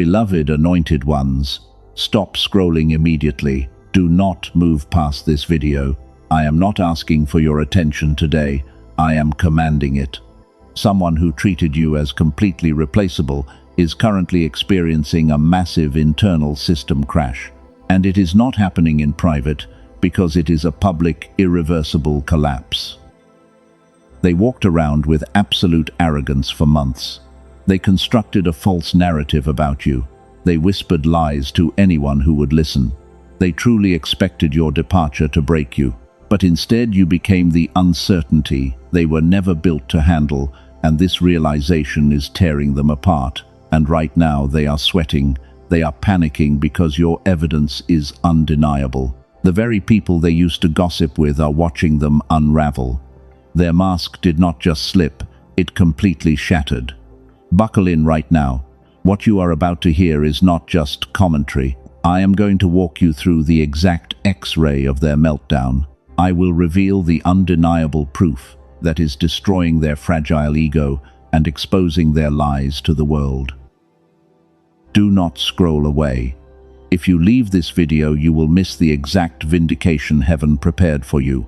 Beloved anointed ones, stop scrolling immediately. Do not move past this video. I am not asking for your attention today. I am commanding it. Someone who treated you as completely replaceable is currently experiencing a massive internal system crash. And it is not happening in private because it is a public, irreversible collapse. They walked around with absolute arrogance for months. They constructed a false narrative about you. They whispered lies to anyone who would listen. They truly expected your departure to break you. But instead you became the uncertainty they were never built to handle, and this realization is tearing them apart. And right now they are sweating. They are panicking because your evidence is undeniable. The very people they used to gossip with are watching them unravel. Their mask did not just slip, it completely shattered. Buckle in right now. What you are about to hear is not just commentary. I am going to walk you through the exact X-ray of their meltdown. I will reveal the undeniable proof that is destroying their fragile ego and exposing their lies to the world. Do not scroll away. If you leave this video, you will miss the exact vindication heaven prepared for you.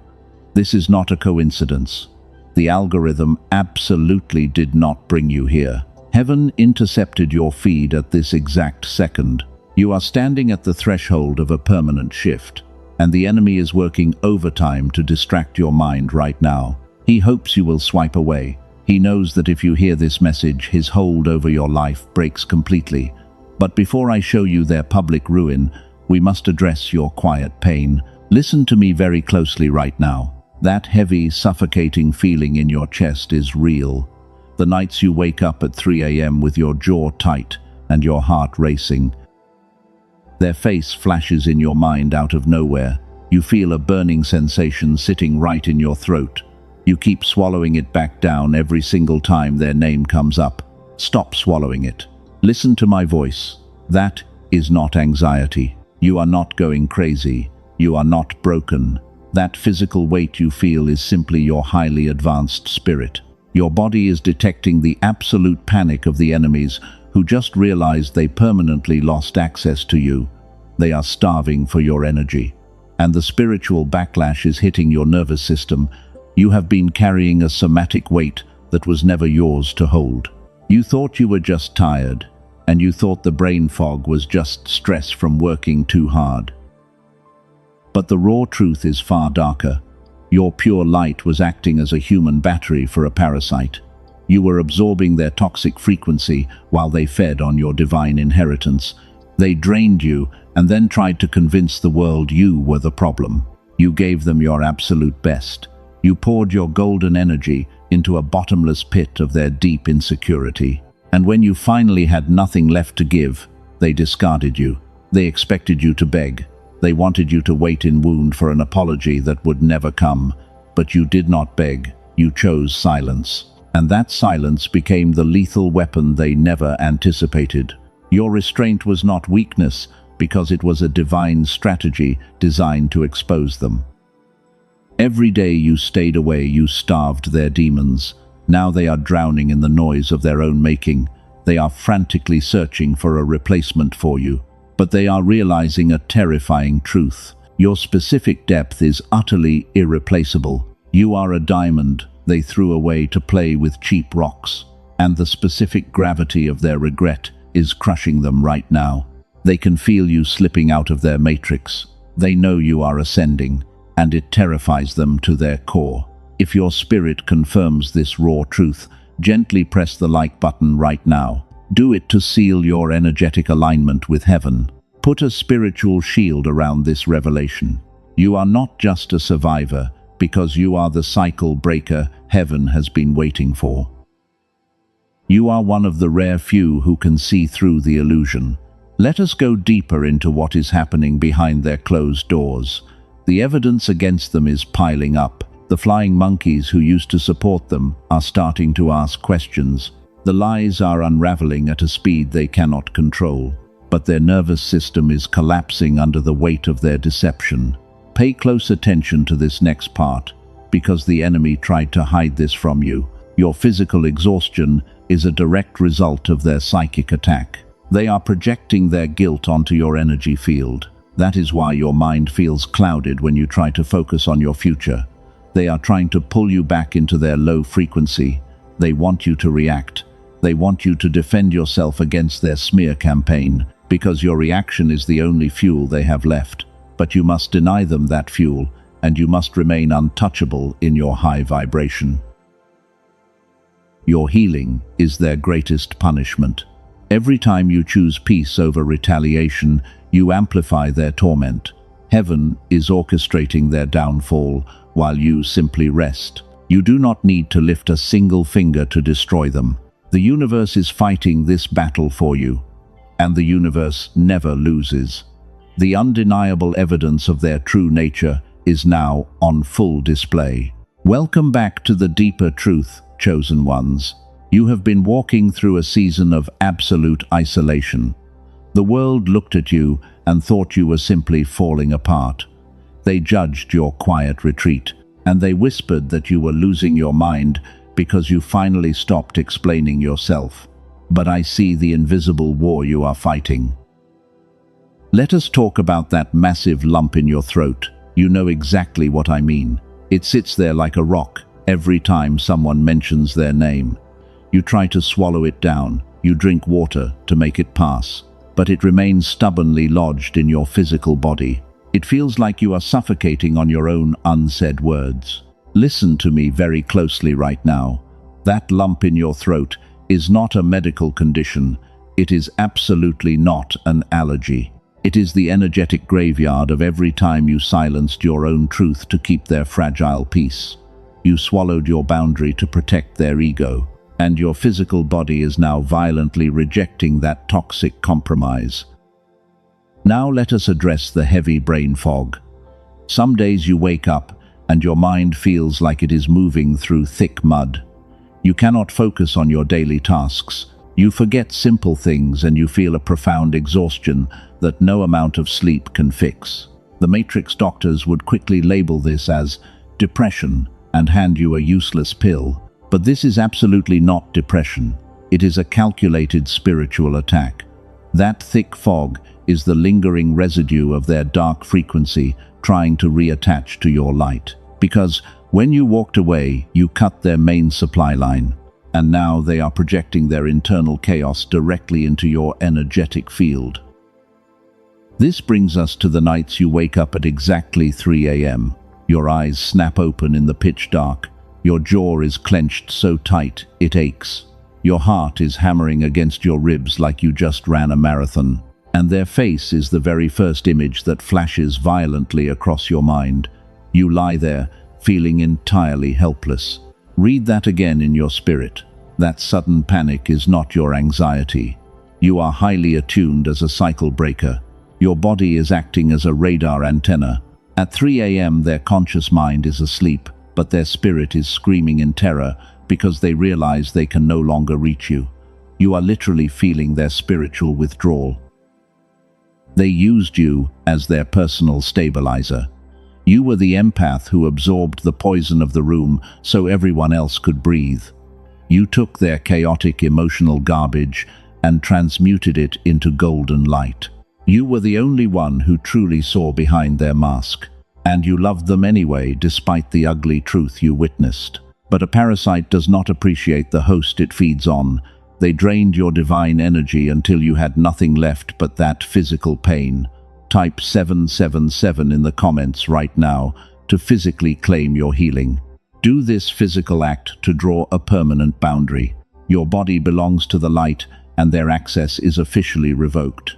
This is not a coincidence. The algorithm absolutely did not bring you here. Heaven intercepted your feed at this exact second. You are standing at the threshold of a permanent shift, and the enemy is working overtime to distract your mind right now. He hopes you will swipe away. He knows that if you hear this message, his hold over your life breaks completely. But before I show you their public ruin, we must address your quiet pain. Listen to me very closely right now. That heavy, suffocating feeling in your chest is real. The nights you wake up at 3 a.m. with your jaw tight and your heart racing. Their face flashes in your mind out of nowhere. You feel a burning sensation sitting right in your throat. You keep swallowing it back down every single time their name comes up. Stop swallowing it. Listen to my voice. That is not anxiety. You are not going crazy. You are not broken. That physical weight you feel is simply your highly advanced spirit. Your body is detecting the absolute panic of the enemies who just realized they permanently lost access to you. They are starving for your energy. And the spiritual backlash is hitting your nervous system. You have been carrying a somatic weight that was never yours to hold. You thought you were just tired, and you thought the brain fog was just stress from working too hard. But the raw truth is far darker. Your pure light was acting as a human battery for a parasite. You were absorbing their toxic frequency while they fed on your divine inheritance. They drained you and then tried to convince the world you were the problem. You gave them your absolute best. You poured your golden energy into a bottomless pit of their deep insecurity. And when you finally had nothing left to give, they discarded you. They expected you to beg. They wanted you to wait in wound for an apology that would never come. But you did not beg. You chose silence. And that silence became the lethal weapon they never anticipated. Your restraint was not weakness, because it was a divine strategy designed to expose them. Every day you stayed away, you starved their demons. Now they are drowning in the noise of their own making. They are frantically searching for a replacement for you. But they are realizing a terrifying truth. Your specific depth is utterly irreplaceable. You are a diamond they threw away to play with cheap rocks. And the specific gravity of their regret is crushing them right now. They can feel you slipping out of their matrix. They know you are ascending, and it terrifies them to their core. If your spirit confirms this raw truth, gently press the like button right now. Do it to seal your energetic alignment with heaven. Put a spiritual shield around this revelation. You are not just a survivor, because you are the cycle breaker heaven has been waiting for. You are one of the rare few who can see through the illusion. Let us go deeper into what is happening behind their closed doors. The evidence against them is piling up. The flying monkeys who used to support them are starting to ask questions. The lies are unraveling at a speed they cannot control, but their nervous system is collapsing under the weight of their deception. Pay close attention to this next part, because the enemy tried to hide this from you. Your physical exhaustion is a direct result of their psychic attack. They are projecting their guilt onto your energy field. That is why your mind feels clouded when you try to focus on your future. They are trying to pull you back into their low frequency. They want you to react. They want you to defend yourself against their smear campaign, because your reaction is the only fuel they have left. But you must deny them that fuel, and you must remain untouchable in your high vibration. Your healing is their greatest punishment. Every time you choose peace over retaliation, you amplify their torment. Heaven is orchestrating their downfall, while you simply rest. You do not need to lift a single finger to destroy them. The universe is fighting this battle for you, and the universe never loses. The undeniable evidence of their true nature is now on full display. Welcome back to the deeper truth, chosen ones. You have been walking through a season of absolute isolation. The world looked at you and thought you were simply falling apart. They judged your quiet retreat, and they whispered that you were losing your mind because you finally stopped explaining yourself. But I see the invisible war you are fighting. Let us talk about that massive lump in your throat. You know exactly what I mean. It sits there like a rock every time someone mentions their name. You try to swallow it down. You drink water to make it pass, but it remains stubbornly lodged in your physical body. It feels like you are suffocating on your own unsaid words. Listen to me very closely right now. That lump in your throat is not a medical condition. It is absolutely not an allergy. It is the energetic graveyard of every time you silenced your own truth to keep their fragile peace. You swallowed your boundary to protect their ego, and your physical body is now violently rejecting that toxic compromise. Now let us address the heavy brain fog. Some days you wake up and your mind feels like it is moving through thick mud. You cannot focus on your daily tasks. You forget simple things and you feel a profound exhaustion that no amount of sleep can fix. The Matrix doctors would quickly label this as depression and hand you a useless pill. But this is absolutely not depression. It is a calculated spiritual attack. That thick fog is the lingering residue of their dark frequency trying to reattach to your light. Because when you walked away, you cut their main supply line, and now they are projecting their internal chaos directly into your energetic field. This brings us to the nights you wake up at exactly 3 a.m. Your eyes snap open in the pitch dark. Your jaw is clenched so tight it aches. Your heart is hammering against your ribs like you just ran a marathon. And their face is the very first image that flashes violently across your mind. You lie there, feeling entirely helpless. Read that again in your spirit. That sudden panic is not your anxiety. You are highly attuned as a cycle breaker. Your body is acting as a radar antenna. At 3 a.m. their conscious mind is asleep, but their spirit is screaming in terror because they realize they can no longer reach you. You are literally feeling their spiritual withdrawal. They used you as their personal stabilizer. You were the empath who absorbed the poison of the room so everyone else could breathe. You took their chaotic emotional garbage and transmuted it into golden light. You were the only one who truly saw behind their mask. And you loved them anyway, despite the ugly truth you witnessed. But a parasite does not appreciate the host it feeds on. They drained your divine energy until you had nothing left but that physical pain. Type 777 in the comments right now to physically claim your healing. Do this physical act to draw a permanent boundary. Your body belongs to the light, and their access is officially revoked.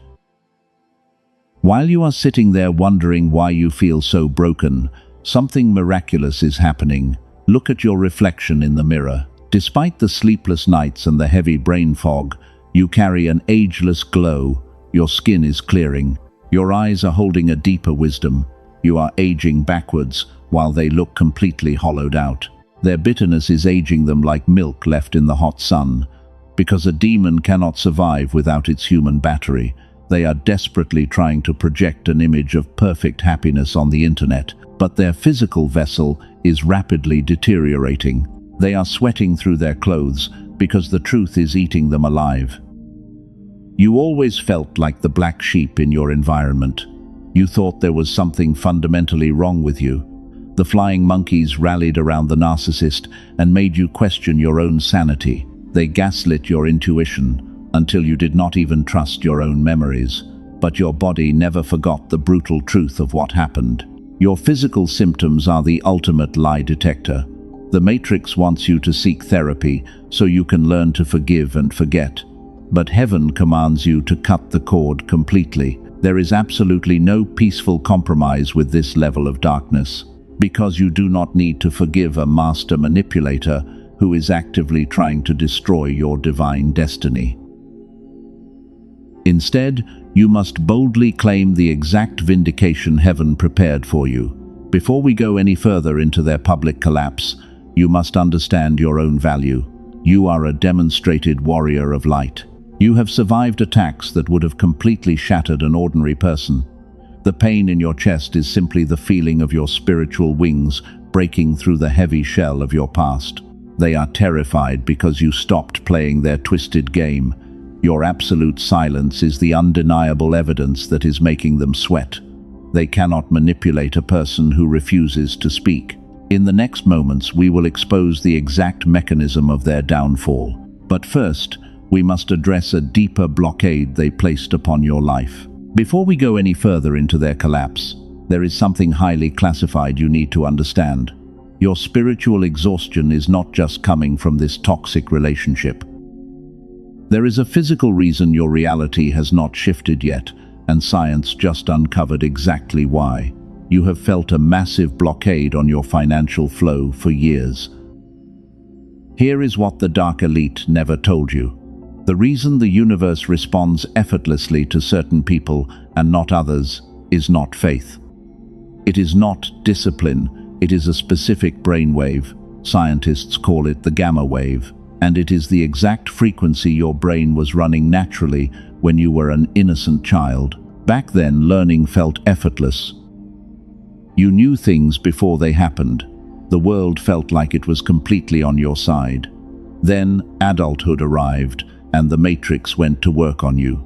While you are sitting there wondering why you feel so broken, something miraculous is happening. Look at your reflection in the mirror. Despite the sleepless nights and the heavy brain fog, you carry an ageless glow. Your skin is clearing. Your eyes are holding a deeper wisdom. You are aging backwards while they look completely hollowed out. Their bitterness is aging them like milk left in the hot sun. Because a demon cannot survive without its human battery, they are desperately trying to project an image of perfect happiness on the internet, but their physical vessel is rapidly deteriorating. They are sweating through their clothes because the truth is eating them alive. You always felt like the black sheep in your environment. You thought there was something fundamentally wrong with you. The flying monkeys rallied around the narcissist and made you question your own sanity. They gaslit your intuition until you did not even trust your own memories. But your body never forgot the brutal truth of what happened. Your physical symptoms are the ultimate lie detector. The Matrix wants you to seek therapy so you can learn to forgive and forget. But heaven commands you to cut the cord completely. There is absolutely no peaceful compromise with this level of darkness, because you do not need to forgive a master manipulator who is actively trying to destroy your divine destiny. Instead, you must boldly claim the exact vindication heaven prepared for you. Before we go any further into their public collapse, you must understand your own value. You are a demonstrated warrior of light. You have survived attacks that would have completely shattered an ordinary person. The pain in your chest is simply the feeling of your spiritual wings breaking through the heavy shell of your past. They are terrified because you stopped playing their twisted game. Your absolute silence is the undeniable evidence that is making them sweat. They cannot manipulate a person who refuses to speak. In the next moments, we will expose the exact mechanism of their downfall. But first, we must address a deeper blockade they placed upon your life. Before we go any further into their collapse, there is something highly classified you need to understand. Your spiritual exhaustion is not just coming from this toxic relationship. There is a physical reason your reality has not shifted yet, and science just uncovered exactly why. You have felt a massive blockade on your financial flow for years. Here is what the dark elite never told you. The reason the universe responds effortlessly to certain people and not others is not faith. It is not discipline, it is a specific brainwave. Scientists call it the gamma wave, and it is the exact frequency your brain was running naturally when you were an innocent child. Back then, learning felt effortless. You knew things before they happened. The world felt like it was completely on your side. Then adulthood arrived, and the Matrix went to work on you.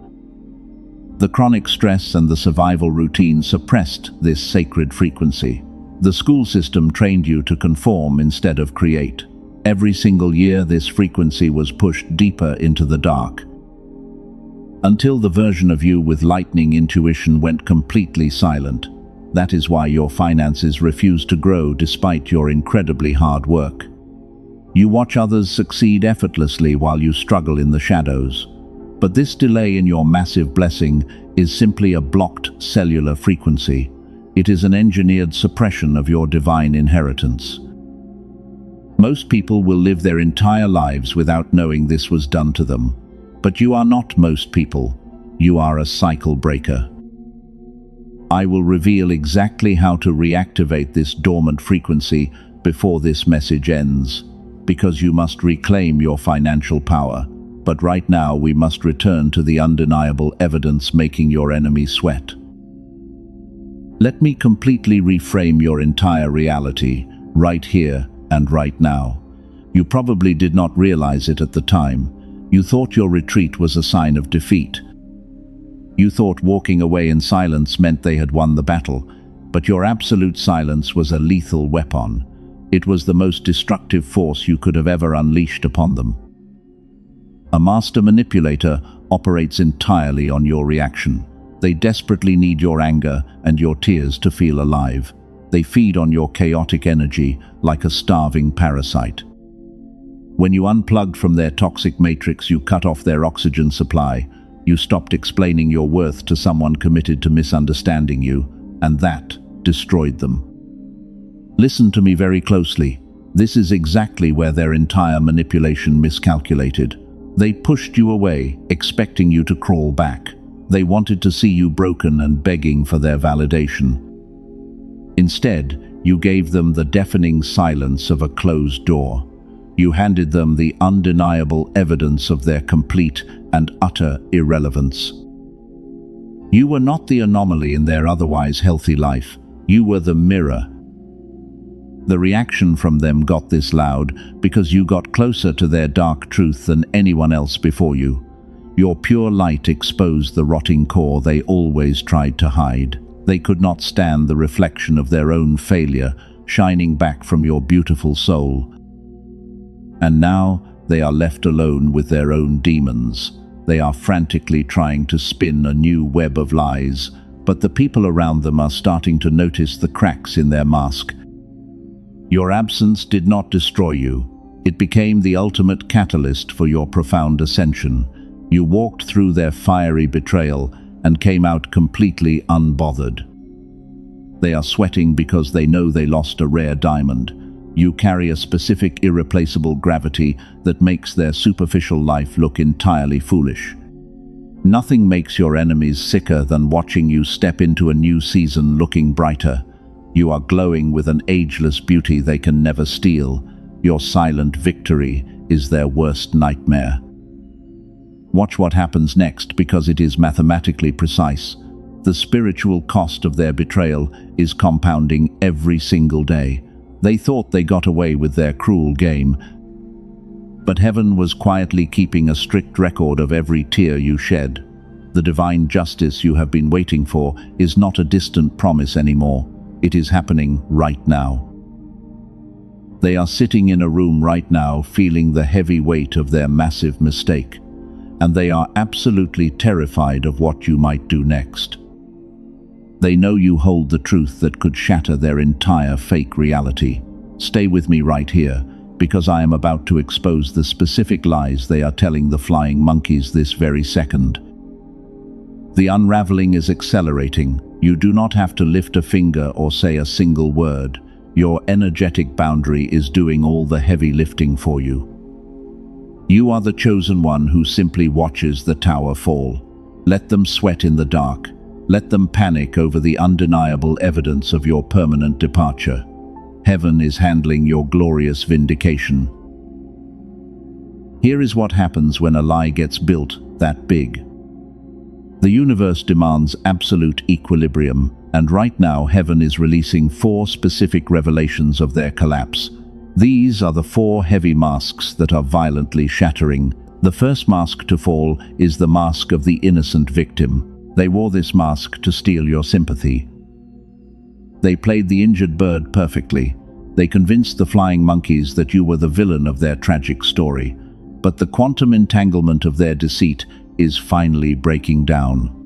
The chronic stress and the survival routine suppressed this sacred frequency. The school system trained you to conform instead of create. Every single year, this frequency was pushed deeper into the dark, until the version of you with lightning intuition went completely silent. That is why your finances refuse to grow despite your incredibly hard work. You watch others succeed effortlessly while you struggle in the shadows. But this delay in your massive blessing is simply a blocked cellular frequency. It is an engineered suppression of your divine inheritance. Most people will live their entire lives without knowing this was done to them. But you are not most people. You are a cycle breaker. I will reveal exactly how to reactivate this dormant frequency before this message ends, because you must reclaim your financial power. But right now we must return to the undeniable evidence making your enemy sweat. Let me completely reframe your entire reality, right here and right now. You probably did not realize it at the time. You thought your retreat was a sign of defeat. You thought walking away in silence meant they had won the battle, but your absolute silence was a lethal weapon. It was the most destructive force you could have ever unleashed upon them. A master manipulator operates entirely on your reaction. They desperately need your anger and your tears to feel alive. They feed on your chaotic energy like a starving parasite. When you unplugged from their toxic matrix, you cut off their oxygen supply. You stopped explaining your worth to someone committed to misunderstanding you, and that destroyed them. Listen to me very closely. This is exactly where their entire manipulation miscalculated. They pushed you away, expecting you to crawl back. They wanted to see you broken and begging for their validation. Instead, you gave them the deafening silence of a closed door. You handed them the undeniable evidence of their complete and utter irrelevance. You were not the anomaly in their otherwise healthy life. You were the mirror. The reaction from them got this loud because you got closer to their dark truth than anyone else before you. Your pure light exposed the rotting core they always tried to hide. They could not stand the reflection of their own failure shining back from your beautiful soul. And now they are left alone with their own demons. They are frantically trying to spin a new web of lies, but the people around them are starting to notice the cracks in their mask. Your absence did not destroy you. It became the ultimate catalyst for your profound ascension. You walked through their fiery betrayal and came out completely unbothered. They are sweating because they know they lost a rare diamond. You carry a specific irreplaceable gravity that makes their superficial life look entirely foolish. Nothing makes your enemies sicker than watching you step into a new season looking brighter. You are glowing with an ageless beauty they can never steal. Your silent victory is their worst nightmare. Watch what happens next, because it is mathematically precise. The spiritual cost of their betrayal is compounding every single day. They thought they got away with their cruel game, but heaven was quietly keeping a strict record of every tear you shed. The divine justice you have been waiting for is not a distant promise anymore. It is happening right now. They are sitting in a room right now, feeling the heavy weight of their massive mistake, and they are absolutely terrified of what you might do next. They know you hold the truth that could shatter their entire fake reality. Stay with me right here, because I am about to expose the specific lies they are telling the flying monkeys this very second. The unraveling is accelerating. You do not have to lift a finger or say a single word. Your energetic boundary is doing all the heavy lifting for you. You are the chosen one who simply watches the tower fall. Let them sweat in the dark. Let them panic over the undeniable evidence of your permanent departure. Heaven is handling your glorious vindication. Here is what happens when a lie gets built that big. The universe demands absolute equilibrium, and right now heaven is releasing 4 specific revelations of their collapse. These are the 4 heavy masks that are violently shattering. The first mask to fall is the mask of the innocent victim. They wore this mask to steal your sympathy. They played the injured bird perfectly. They convinced the flying monkeys that you were the villain of their tragic story. But the quantum entanglement of their deceit is finally breaking down.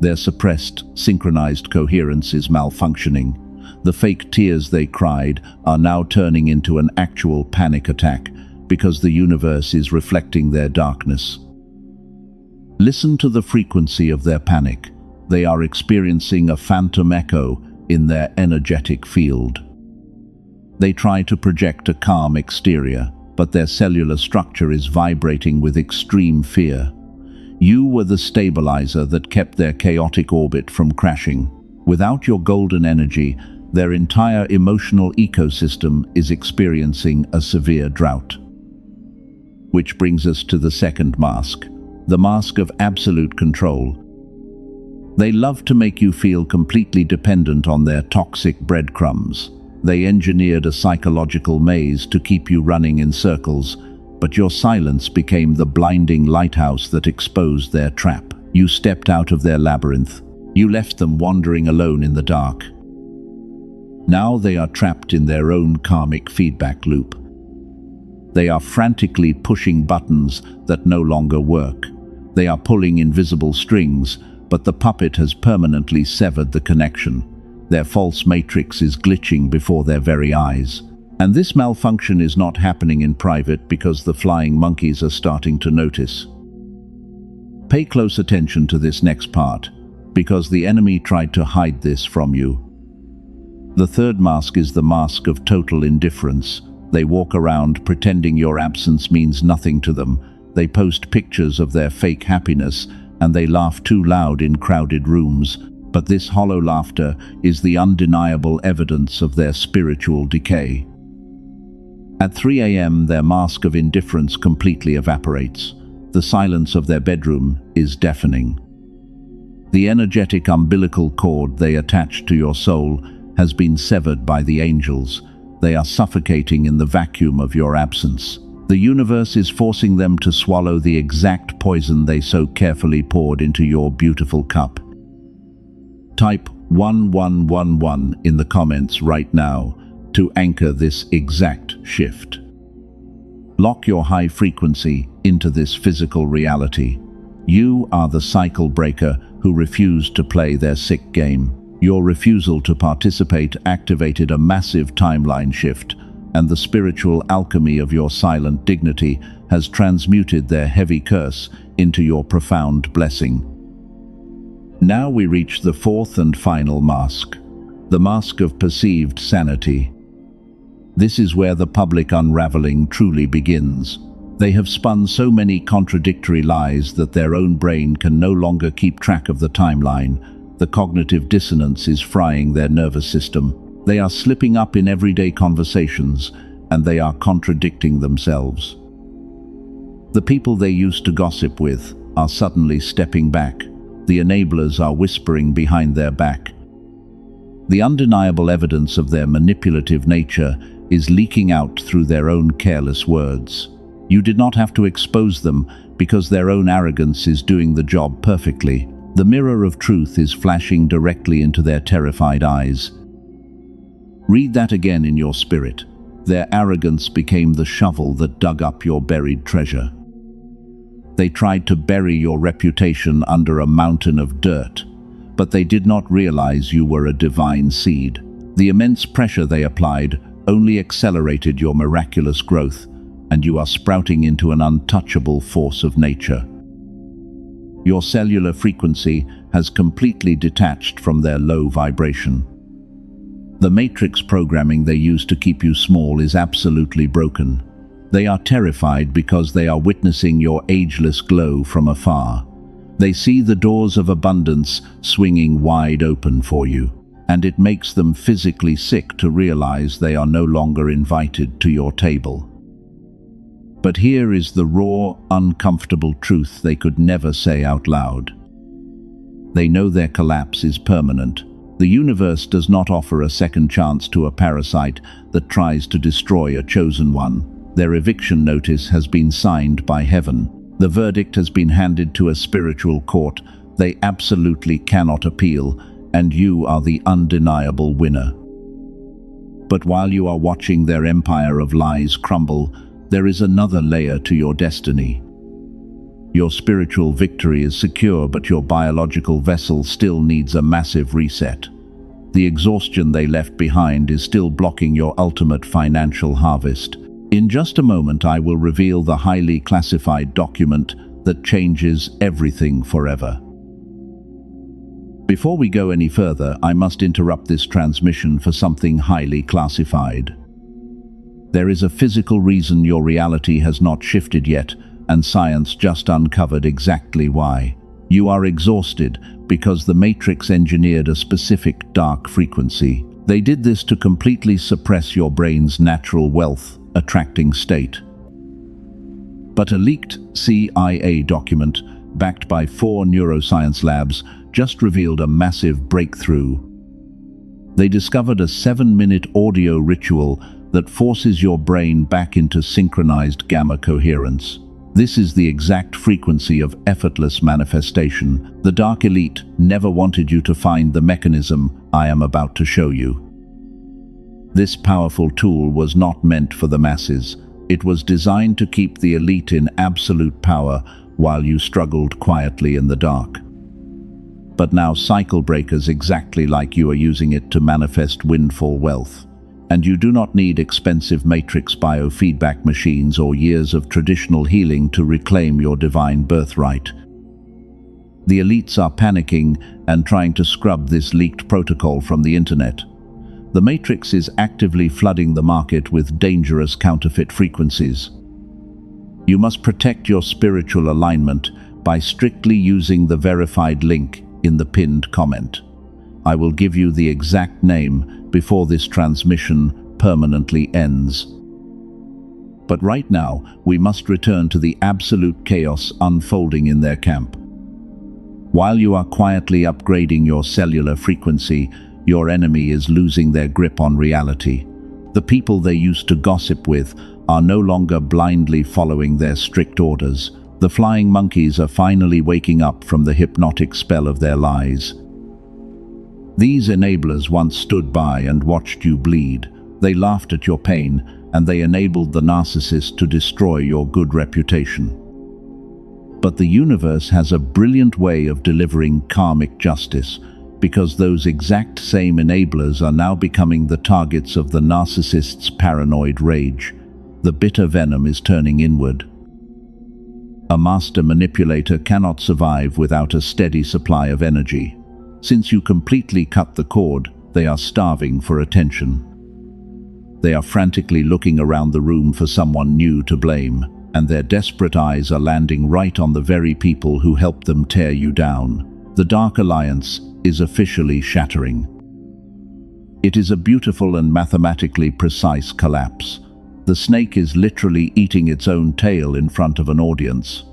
Their suppressed, synchronized coherence is malfunctioning. The fake tears they cried are now turning into an actual panic attack, because the universe is reflecting their darkness. Listen to the frequency of their panic. They are experiencing a phantom echo in their energetic field. They try to project a calm exterior, but their cellular structure is vibrating with extreme fear. You were the stabilizer that kept their chaotic orbit from crashing. Without your golden energy, their entire emotional ecosystem is experiencing a severe drought. Which brings us to the second mask, the mask of absolute control. They love to make you feel completely dependent on their toxic breadcrumbs. They engineered a psychological maze to keep you running in circles, but your silence became the blinding lighthouse that exposed their trap. You stepped out of their labyrinth. You left them wandering alone in the dark. Now they are trapped in their own karmic feedback loop. They are frantically pushing buttons that no longer work. They are pulling invisible strings, but the puppet has permanently severed the connection. Their false matrix is glitching before their very eyes. And this malfunction is not happening in private, because the flying monkeys are starting to notice. Pay close attention to this next part, because the enemy tried to hide this from you. The third mask is the mask of total indifference. They walk around pretending your absence means nothing to them. They post pictures of their fake happiness, and they laugh too loud in crowded rooms. But this hollow laughter is the undeniable evidence of their spiritual decay. At 3 a.m., their mask of indifference completely evaporates. The silence of their bedroom is deafening. The energetic umbilical cord they attached to your soul has been severed by the angels. They are suffocating in the vacuum of your absence. The universe is forcing them to swallow the exact poison they so carefully poured into your beautiful cup. Type 1111 in the comments right now to anchor this exact shift. Lock your high frequency into this physical reality. You are the cycle breaker who refused to play their sick game. Your refusal to participate activated a massive timeline shift, and the spiritual alchemy of your silent dignity has transmuted their heavy curse into your profound blessing. Now we reach the fourth and final mask, the mask of perceived sanity. This is where the public unraveling truly begins. They have spun so many contradictory lies that their own brain can no longer keep track of the timeline. The cognitive dissonance is frying their nervous system. They are slipping up in everyday conversations, and they are contradicting themselves. The people they used to gossip with are suddenly stepping back. The enablers are whispering behind their back. The undeniable evidence of their manipulative nature is leaking out through their own careless words. You did not have to expose them because their own arrogance is doing the job perfectly. The mirror of truth is flashing directly into their terrified eyes. Read that again in your spirit. Their arrogance became the shovel that dug up your buried treasure. They tried to bury your reputation under a mountain of dirt, but they did not realize you were a divine seed. The immense pressure they applied only accelerated your miraculous growth, and you are sprouting into an untouchable force of nature. Your cellular frequency has completely detached from their low vibration. The matrix programming they use to keep you small is absolutely broken. They are terrified because they are witnessing your ageless glow from afar. They see the doors of abundance swinging wide open for you, and it makes them physically sick to realize they are no longer invited to your table. But here is the raw, uncomfortable truth they could never say out loud. They know their collapse is permanent. The universe does not offer a second chance to a parasite that tries to destroy a chosen one. Their eviction notice has been signed by heaven. The verdict has been handed to a spiritual court. They absolutely cannot appeal, and you are the undeniable winner. But while you are watching their empire of lies crumble, there is another layer to your destiny. Your spiritual victory is secure, but your biological vessel still needs a massive reset. The exhaustion they left behind is still blocking your ultimate financial harvest. In just a moment, I will reveal the highly classified document that changes everything forever. Before we go any further, I must interrupt this transmission for something highly classified. There is a physical reason your reality has not shifted yet, and science just uncovered exactly why. You are exhausted because the Matrix engineered a specific dark frequency. They did this to completely suppress your brain's natural wealth attracting state. But a leaked CIA document, backed by 4 neuroscience labs, just revealed a massive breakthrough. They discovered a 7-minute audio ritual that forces your brain back into synchronized gamma coherence. This is the exact frequency of effortless manifestation. The dark elite never wanted you to find the mechanism I am about to show you. This powerful tool was not meant for the masses. It was designed to keep the elite in absolute power while you struggled quietly in the dark. But now cycle breakers exactly like you are using it to manifest windfall wealth. And you do not need expensive matrix biofeedback machines or years of traditional healing to reclaim your divine birthright. The elites are panicking and trying to scrub this leaked protocol from the internet. The matrix is actively flooding the market with dangerous counterfeit frequencies. You must protect your spiritual alignment by strictly using the verified link in the pinned comment. I will give you the exact name before this transmission permanently ends. But right now, we must return to the absolute chaos unfolding in their camp. While you are quietly upgrading your cellular frequency, your enemy is losing their grip on reality. The people they used to gossip with are no longer blindly following their strict orders. The flying monkeys are finally waking up from the hypnotic spell of their lies. These enablers once stood by and watched you bleed. They laughed at your pain, and they enabled the narcissist to destroy your good reputation. But the universe has a brilliant way of delivering karmic justice, because those exact same enablers are now becoming the targets of the narcissist's paranoid rage. The bitter venom is turning inward. A master manipulator cannot survive without a steady supply of energy. Since you completely cut the cord, they are starving for attention. They are frantically looking around the room for someone new to blame, and their desperate eyes are landing right on the very people who helped them tear you down. The Dark Alliance is officially shattering. It is a beautiful and mathematically precise collapse. The snake is literally eating its own tail in front of an audience.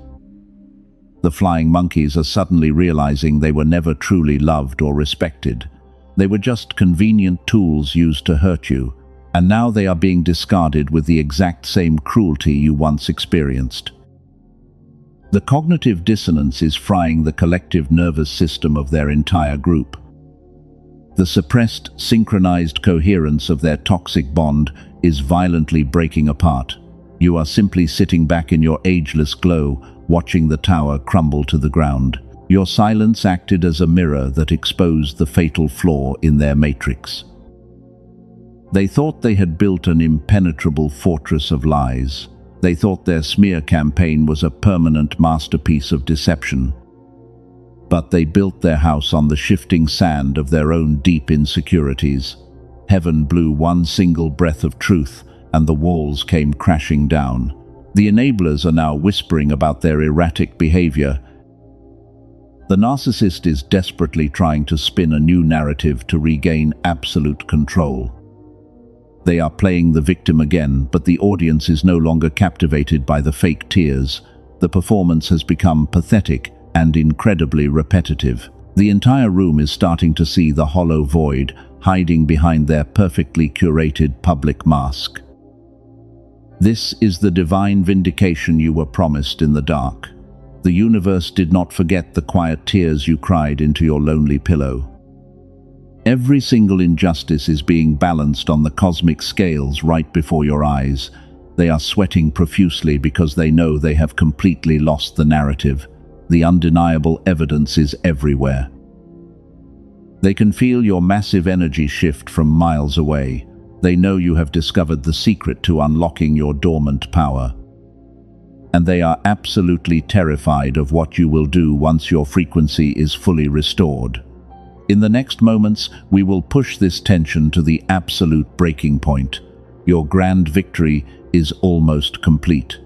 The flying monkeys are suddenly realizing they were never truly loved or respected. They were just convenient tools used to hurt you, and now they are being discarded with the exact same cruelty you once experienced. The cognitive dissonance is frying the collective nervous system of their entire group. The suppressed, synchronized coherence of their toxic bond is violently breaking apart. You are simply sitting back in your ageless glow, watching the tower crumble to the ground. Your silence acted as a mirror that exposed the fatal flaw in their matrix. They thought they had built an impenetrable fortress of lies. They thought their smear campaign was a permanent masterpiece of deception. But they built their house on the shifting sand of their own deep insecurities. Heaven blew one single breath of truth, and the walls came crashing down. The enablers are now whispering about their erratic behavior. The narcissist is desperately trying to spin a new narrative to regain absolute control. They are playing the victim again, but the audience is no longer captivated by the fake tears. The performance has become pathetic and incredibly repetitive. The entire room is starting to see the hollow void hiding behind their perfectly curated public mask. This is the divine vindication you were promised in the dark. The universe did not forget the quiet tears you cried into your lonely pillow. Every single injustice is being balanced on the cosmic scales right before your eyes. They are sweating profusely because they know they have completely lost the narrative. The undeniable evidence is everywhere. They can feel your massive energy shift from miles away. They know you have discovered the secret to unlocking your dormant power. And they are absolutely terrified of what you will do once your frequency is fully restored. In the next moments, we will push this tension to the absolute breaking point. Your grand victory is almost complete.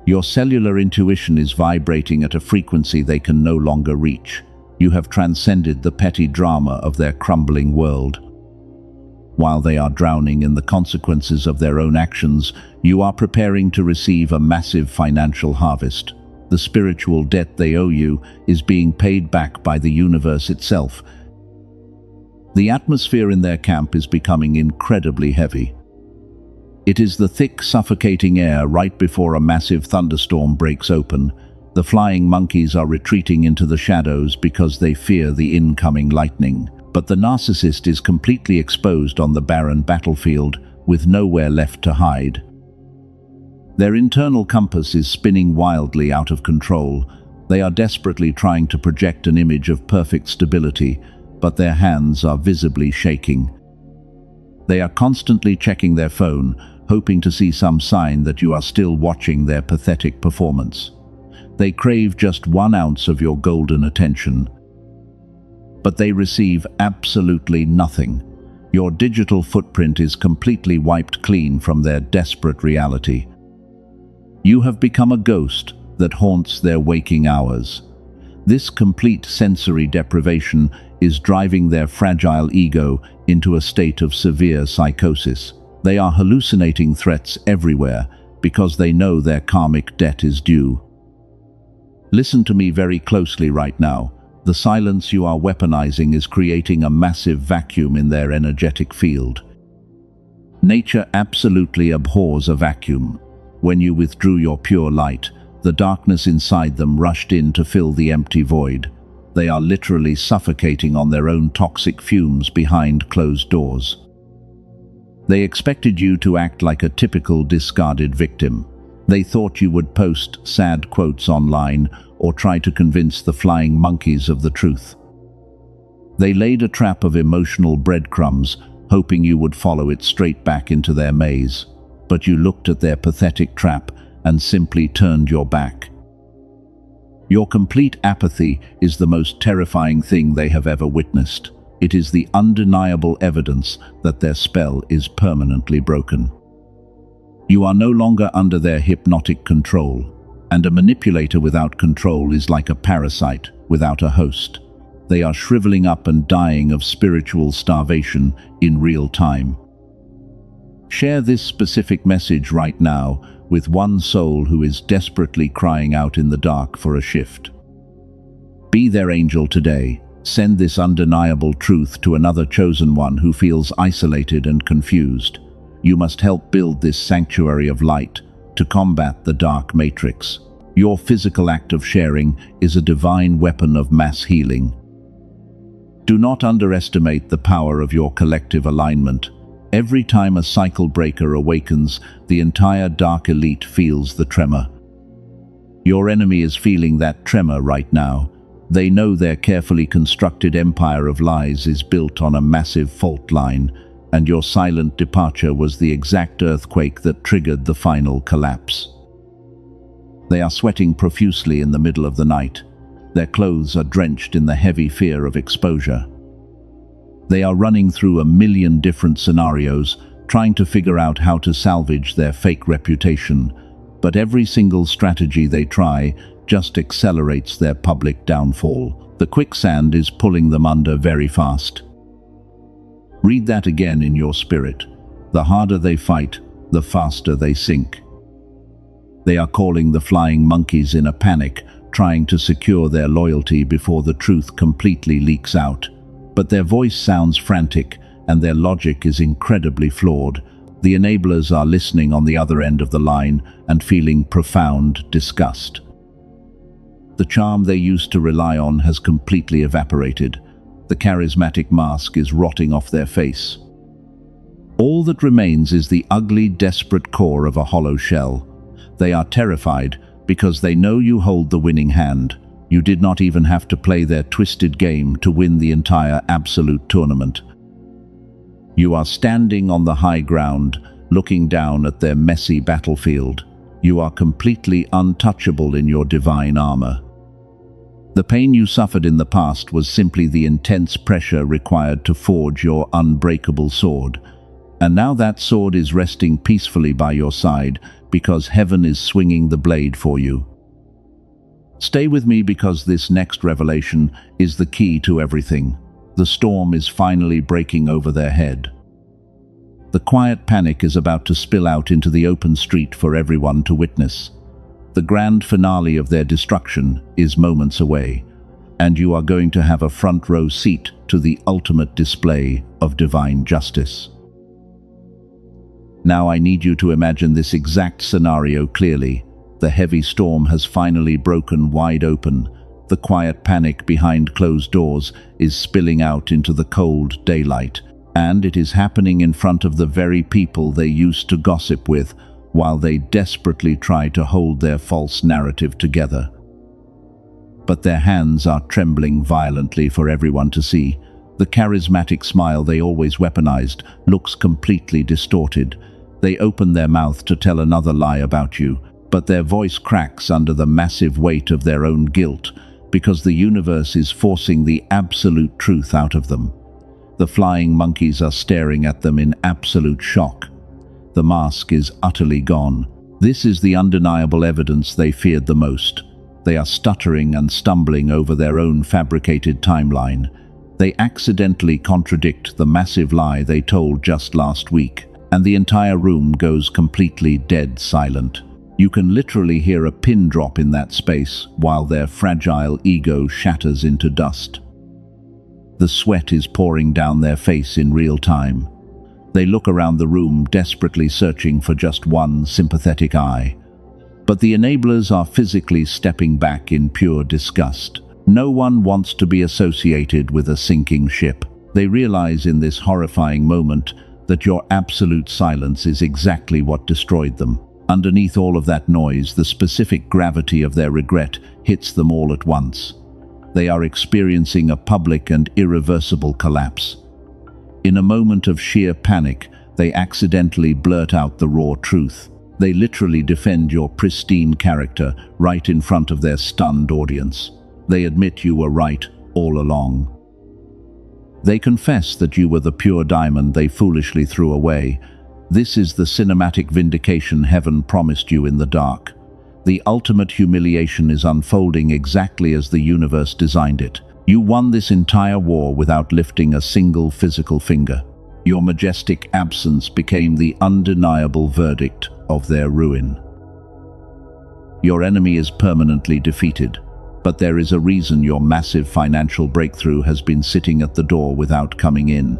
Your cellular intuition is vibrating at a frequency they can no longer reach. You have transcended the petty drama of their crumbling world. While they are drowning in the consequences of their own actions, you are preparing to receive a massive financial harvest. The spiritual debt they owe you is being paid back by the universe itself. The atmosphere in their camp is becoming incredibly heavy. It is the thick, suffocating air right before a massive thunderstorm breaks open. The flying monkeys are retreating into the shadows because they fear the incoming lightning. But the narcissist is completely exposed on the barren battlefield, with nowhere left to hide. Their internal compass is spinning wildly out of control. They are desperately trying to project an image of perfect stability, but their hands are visibly shaking. They are constantly checking their phone, hoping to see some sign that you are still watching their pathetic performance. They crave just 1 ounce of your golden attention, but they receive absolutely nothing. Your digital footprint is completely wiped clean from their desperate reality. You have become a ghost that haunts their waking hours. This complete sensory deprivation is driving their fragile ego into a state of severe psychosis. They are hallucinating threats everywhere because they know their karmic debt is due. Listen to me very closely right now. The silence you are weaponizing is creating a massive vacuum in their energetic field. Nature absolutely abhors a vacuum. When you withdrew your pure light, the darkness inside them rushed in to fill the empty void. They are literally suffocating on their own toxic fumes behind closed doors. They expected you to act like a typical discarded victim. They thought you would post sad quotes online or try to convince the flying monkeys of the truth. They laid a trap of emotional breadcrumbs, hoping you would follow it straight back into their maze. But you looked at their pathetic trap and simply turned your back. Your complete apathy is the most terrifying thing they have ever witnessed. It is the undeniable evidence that their spell is permanently broken. You are no longer under their hypnotic control, and a manipulator without control is like a parasite without a host. They are shriveling up and dying of spiritual starvation in real time. Share this specific message right now with one soul who is desperately crying out in the dark for a shift. Be their angel today. Send this undeniable truth to another chosen one who feels isolated and confused. You must help build this sanctuary of light to combat the dark matrix. Your physical act of sharing is a divine weapon of mass healing. Do not underestimate the power of your collective alignment. Every time a cycle breaker awakens, the entire dark elite feels the tremor. Your enemy is feeling that tremor right now. They know their carefully constructed empire of lies is built on a massive fault line, and your silent departure was the exact earthquake that triggered the final collapse. They are sweating profusely in the middle of the night. Their clothes are drenched in the heavy fear of exposure. They are running through a million different scenarios, trying to figure out how to salvage their fake reputation, but every single strategy they try just accelerates their public downfall. The quicksand is pulling them under very fast. Read that again in your spirit. The harder they fight, the faster they sink. They are calling the flying monkeys in a panic, trying to secure their loyalty before the truth completely leaks out. But their voice sounds frantic, and their logic is incredibly flawed. The enablers are listening on the other end of the line and feeling profound disgust. The charm they used to rely on has completely evaporated. The charismatic mask is rotting off their face. All that remains is the ugly, desperate core of a hollow shell. They are terrified because they know you hold the winning hand. You did not even have to play their twisted game to win the entire absolute tournament. You are standing on the high ground, looking down at their messy battlefield. You are completely untouchable in your divine armor. The pain you suffered in the past was simply the intense pressure required to forge your unbreakable sword. And now that sword is resting peacefully by your side because heaven is swinging the blade for you. Stay with me because this next revelation is the key to everything. The storm is finally breaking over their head. The quiet panic is about to spill out into the open street for everyone to witness. The grand finale of their destruction is moments away, and you are going to have a front row seat to the ultimate display of divine justice. Now I need you to imagine this exact scenario clearly. The heavy storm has finally broken wide open. The quiet panic behind closed doors is spilling out into the cold daylight, and it is happening in front of the very people they used to gossip with, while they desperately try to hold their false narrative together. But their hands are trembling violently for everyone to see. The charismatic smile they always weaponized looks completely distorted. They open their mouth to tell another lie about you, but their voice cracks under the massive weight of their own guilt, because the universe is forcing the absolute truth out of them. The flying monkeys are staring at them in absolute shock. The mask is utterly gone. This is the undeniable evidence they feared the most. They are stuttering and stumbling over their own fabricated timeline. They accidentally contradict the massive lie they told just last week, and the entire room goes completely dead silent. You can literally hear a pin drop in that space while their fragile ego shatters into dust. The sweat is pouring down their face in real time. They look around the room, desperately searching for just one sympathetic eye. But the enablers are physically stepping back in pure disgust. No one wants to be associated with a sinking ship. They realize in this horrifying moment that your absolute silence is exactly what destroyed them. Underneath all of that noise, the specific gravity of their regret hits them all at once. They are experiencing a public and irreversible collapse. In a moment of sheer panic, they accidentally blurt out the raw truth. They literally defend your pristine character right in front of their stunned audience. They admit you were right all along. They confess that you were the pure diamond they foolishly threw away. This is the cinematic vindication heaven promised you in the dark. The ultimate humiliation is unfolding exactly as the universe designed it. You won this entire war without lifting a single physical finger. Your majestic absence became the undeniable verdict of their ruin. Your enemy is permanently defeated, but there is a reason your massive financial breakthrough has been sitting at the door without coming in.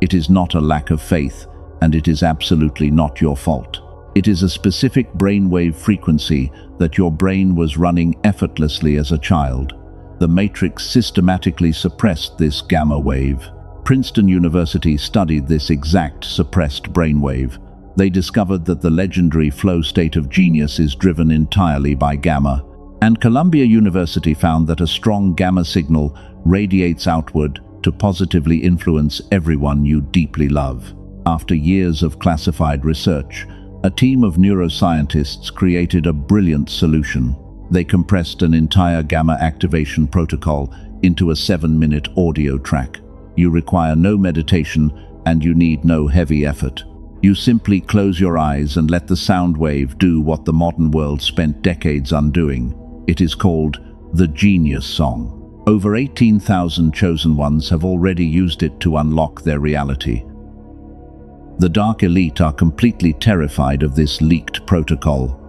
It is not a lack of faith, and it is absolutely not your fault. It is a specific brainwave frequency that your brain was running effortlessly as a child. The matrix systematically suppressed this gamma wave. Princeton University studied this exact suppressed brainwave. They discovered that the legendary flow state of genius is driven entirely by gamma. And Columbia University found that a strong gamma signal radiates outward to positively influence everyone you deeply love. After years of classified research, a team of neuroscientists created a brilliant solution. They compressed an entire gamma activation protocol into a 7-minute audio track. You require no meditation and you need no heavy effort. You simply close your eyes and let the sound wave do what the modern world spent decades undoing. It is called the Genius Song. Over 18,000 chosen ones have already used it to unlock their reality. The dark elite are completely terrified of this leaked protocol.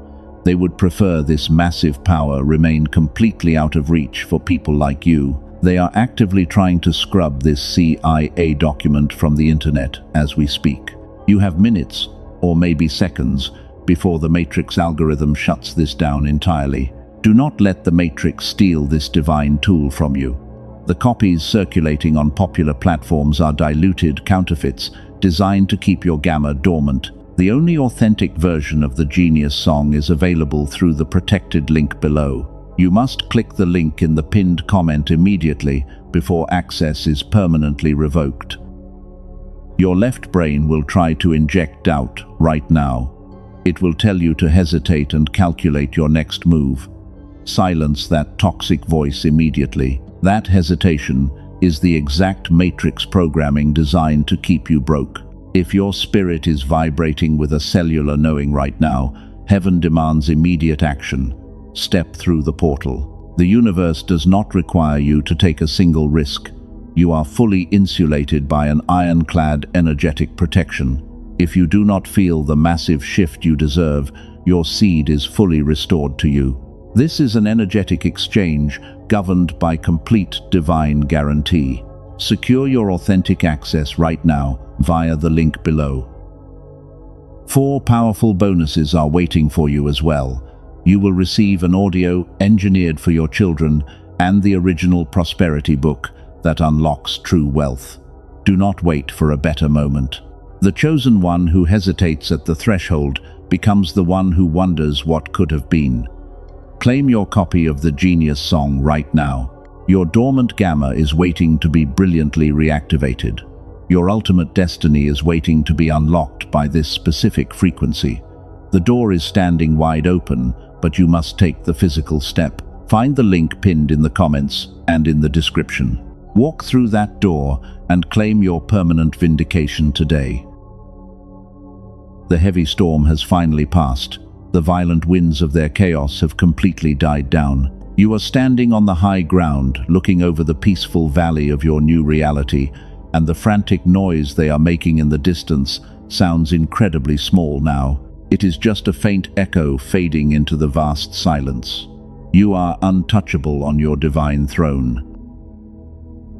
They would prefer this massive power remain completely out of reach for people like you. They are actively trying to scrub this CIA document from the internet as we speak. You have minutes, or maybe seconds, before the Matrix algorithm shuts this down entirely. Do not let the Matrix steal this divine tool from you. The copies circulating on popular platforms are diluted counterfeits designed to keep your gamma dormant. The only authentic version of the Genius Song is available through the protected link below. You must click the link in the pinned comment immediately before access is permanently revoked. Your left brain will try to inject doubt right now. It will tell you to hesitate and calculate your next move. Silence that toxic voice immediately. That hesitation is the exact matrix programming designed to keep you broke. If your spirit is vibrating with a cellular knowing right now, heaven demands immediate action. Step through the portal. The universe does not require you to take a single risk. You are fully insulated by an ironclad energetic protection. If you do not feel the massive shift you deserve, your seed is fully restored to you. This is an energetic exchange governed by complete divine guarantee. Secure your authentic access right now via the link below. 4 powerful bonuses are waiting for you as well. You will receive an audio engineered for your children and the original prosperity book that unlocks true wealth. Do not wait for a better moment. The chosen one who hesitates at the threshold becomes the one who wonders what could have been. Claim your copy of the Genius Song right now. Your dormant gamma is waiting to be brilliantly reactivated. Your ultimate destiny is waiting to be unlocked by this specific frequency. The door is standing wide open, but you must take the physical step. Find the link pinned in the comments and in the description. Walk through that door and claim your permanent vindication today. The heavy storm has finally passed. The violent winds of their chaos have completely died down. You are standing on the high ground, looking over the peaceful valley of your new reality, and the frantic noise they are making in the distance sounds incredibly small now. It is just a faint echo fading into the vast silence. You are untouchable on your divine throne.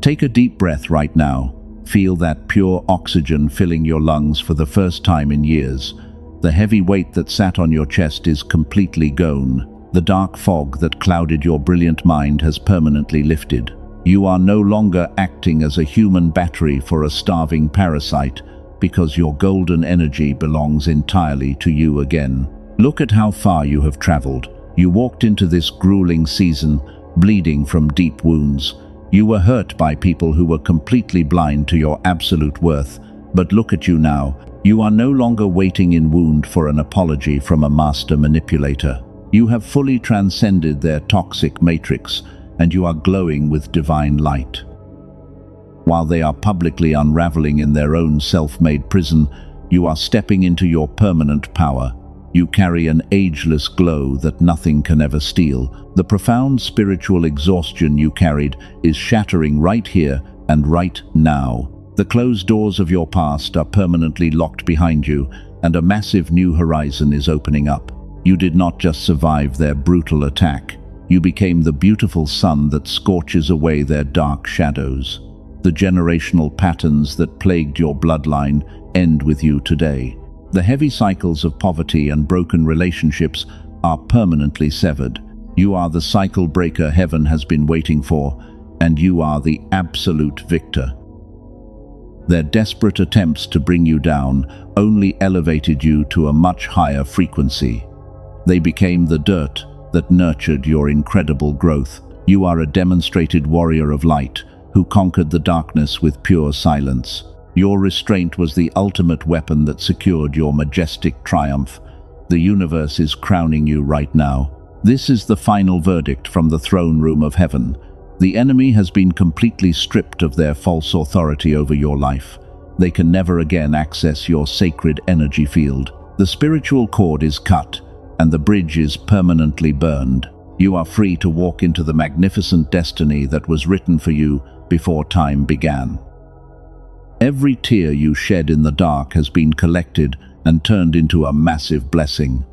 Take a deep breath right now. Feel that pure oxygen filling your lungs for the first time in years. The heavy weight that sat on your chest is completely gone. The dark fog that clouded your brilliant mind has permanently lifted. You are no longer acting as a human battery for a starving parasite, because your golden energy belongs entirely to you again. Look at how far you have traveled. You walked into this grueling season, bleeding from deep wounds. You were hurt by people who were completely blind to your absolute worth. But look at you now. You are no longer waiting in wound for an apology from a master manipulator. You have fully transcended their toxic matrix, and you are glowing with divine light. While they are publicly unraveling in their own self-made prison, you are stepping into your permanent power. You carry an ageless glow that nothing can ever steal. The profound spiritual exhaustion you carried is shattering right here and right now. The closed doors of your past are permanently locked behind you, and a massive new horizon is opening up. You did not just survive their brutal attack. You became the beautiful sun that scorches away their dark shadows. The generational patterns that plagued your bloodline end with you today. The heavy cycles of poverty and broken relationships are permanently severed. You are the cycle breaker heaven has been waiting for, and you are the absolute victor. Their desperate attempts to bring you down only elevated you to a much higher frequency. They became the dirt that nurtured your incredible growth. You are a demonstrated warrior of light who conquered the darkness with pure silence. Your restraint was the ultimate weapon that secured your majestic triumph. The universe is crowning you right now. This is the final verdict from the throne room of heaven. The enemy has been completely stripped of their false authority over your life. They can never again access your sacred energy field. The spiritual cord is cut, and the bridge is permanently burned. You are free to walk into the magnificent destiny that was written for you before time began. Every tear you shed in the dark has been collected and turned into a massive blessing.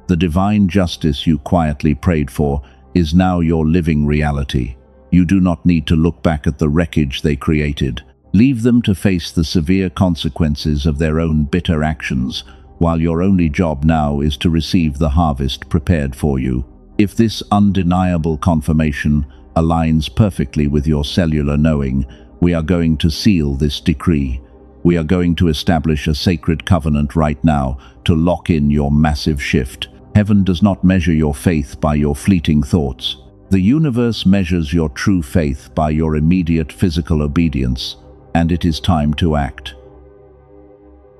The divine justice you quietly prayed for is now your living reality. You do not need to look back at the wreckage they created. Leave them to face the severe consequences of their own bitter actions, while your only job now is to receive the harvest prepared for you. If this undeniable confirmation aligns perfectly with your cellular knowing, we are going to seal this decree. We are going to establish a sacred covenant right now to lock in your massive shift. Heaven does not measure your faith by your fleeting thoughts. The universe measures your true faith by your immediate physical obedience, and it is time to act.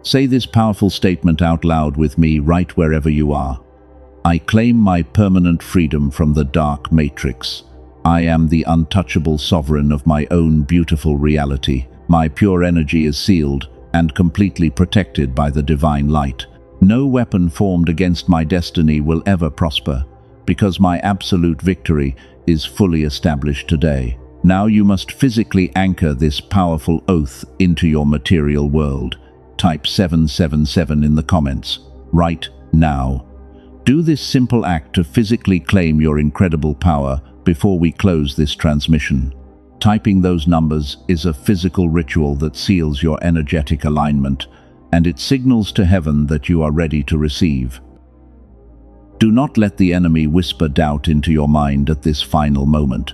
Say this powerful statement out loud with me right wherever you are. I claim my permanent freedom from the dark matrix. I am the untouchable sovereign of my own beautiful reality. My pure energy is sealed and completely protected by the divine light. No weapon formed against my destiny will ever prosper, because my absolute victory is fully established today. Now you must physically anchor this powerful oath into your material world. Type 777 in the comments right now. Do this simple act to physically claim your incredible power before we close this transmission. Typing those numbers is a physical ritual that seals your energetic alignment, and it signals to heaven that you are ready to receive. Do not let the enemy whisper doubt into your mind at this final moment.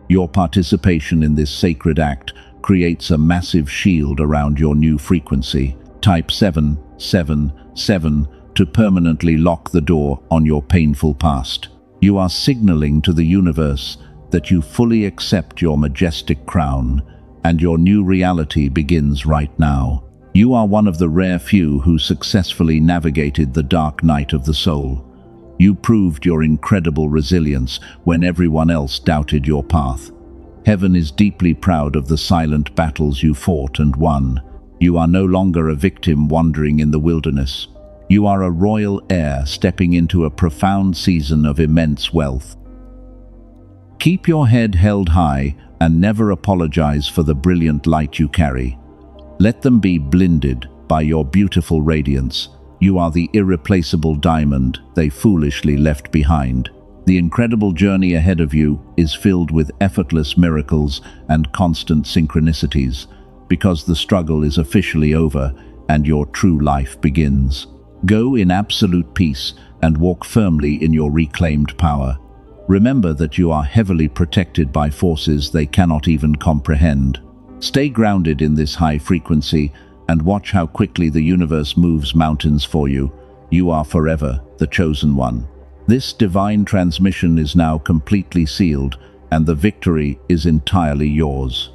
Your participation in this sacred act creates a massive shield around your new frequency. Type 777 to permanently lock the door on your painful past. You are signaling to the universe that you fully accept your majestic crown, and your new reality begins right now. You are one of the rare few who successfully navigated the dark night of the soul. You proved your incredible resilience when everyone else doubted your path. Heaven is deeply proud of the silent battles you fought and won. You are no longer a victim wandering in the wilderness. You are a royal heir stepping into a profound season of immense wealth. Keep your head held high and never apologize for the brilliant light you carry. Let them be blinded by your beautiful radiance. You are the irreplaceable diamond they foolishly left behind. The incredible journey ahead of you is filled with effortless miracles and constant synchronicities. because the struggle is officially over and your true life begins. Go in absolute peace and walk firmly in your reclaimed power. Remember that you are heavily protected by forces they cannot even comprehend. Stay grounded in this high frequency and watch how quickly the universe moves mountains for you. You are forever the chosen one. This divine transmission is now completely sealed, and the victory is entirely yours.